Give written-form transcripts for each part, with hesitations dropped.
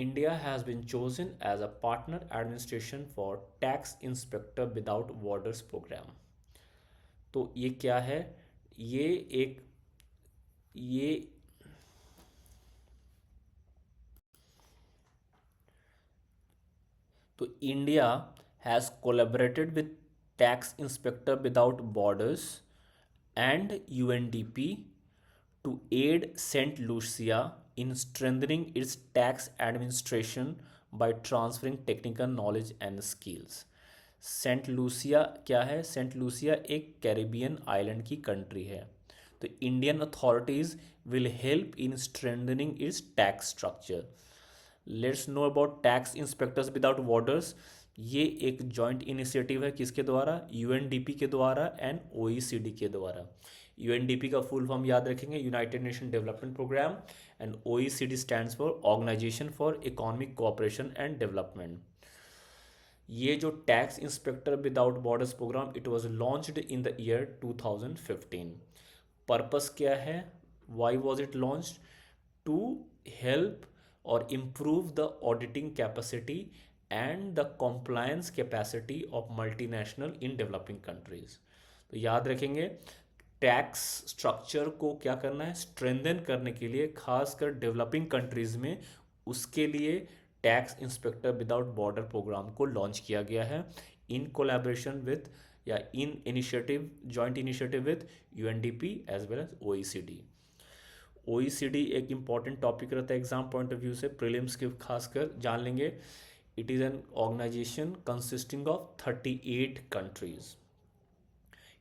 India has been chosen as a partner administration for Tax Inspector Without Borders program. तो ये क्या है? ये एक ये तो India has collaborated with tax inspector without borders and UNDP to aid St. Lucia in strengthening its tax administration by transferring technical knowledge and skills. Saint Lucia क्या है? सेंट लूसिया एक कैरिबियन आइलैंड की country है. तो Indian authorities will help in strengthening its tax structure. Let's know about tax inspectors without borders. ये एक joint initiative है किसके द्वारा? यूएनडीपी के द्वारा एंड ओईसीडी के द्वारा. यूएनडीपी का फुल फॉर्म याद रखेंगे, United Nation Development Programme, and OECD stands for Organisation for Economic Cooperation and Development. ये जो tax inspector without borders programme, it was launched in the year 2015. Purpose क्या है? Why was it launched? To help or improve the auditing capacity and the compliance capacity of multinational in developing countries. तो याद रखेंगे, tax structure को क्या करना है? Strengthen करने के लिए, खासकर डेवलपिंग कंट्रीज में, उसके लिए tax inspector without border programme को लॉन्च किया गया है इन कोलैबोरेशन विथ या in initiative, joint initiative with UNDP as well as OECD. OECD एक इंपॉर्टेंट टॉपिक रहता है एग्जाम पॉइंट ऑफ व्यू से, प्रीलिम्स के खासकर जान लेंगे. It is an organisation consisting of 38 countries.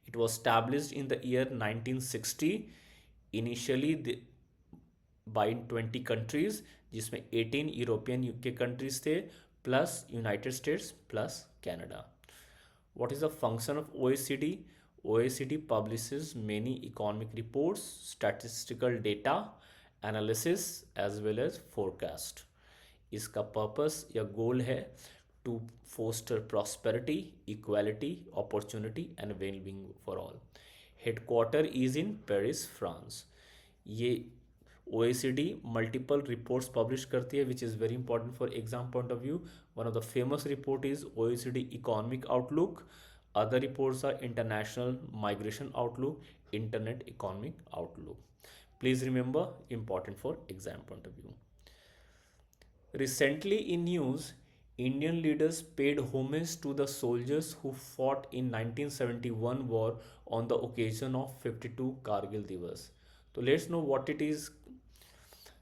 It was established in the year 1960, initially by 20 countries, जिसमें 18 European के कंट्रीज थे, plus United states plus Canada. What is the function of OECD? OECD publishes many economic reports, statistical data, analysis as well as forecast. इसका purpose या goal है to foster prosperity, equality, opportunity and wellbeing for all. Headquarter is in Paris, France. ये OECD multiple reports publish करती है which is very important for exam point of view. One of the famous report is OECD economic outlook. Other reports are international migration outlook, internet economic outlook. Please remember, important for exam point of view. Recently in news, Indian leaders paid homage to the soldiers who fought in 1971 war on the occasion of 52 Kargil Divas. So let's know what it is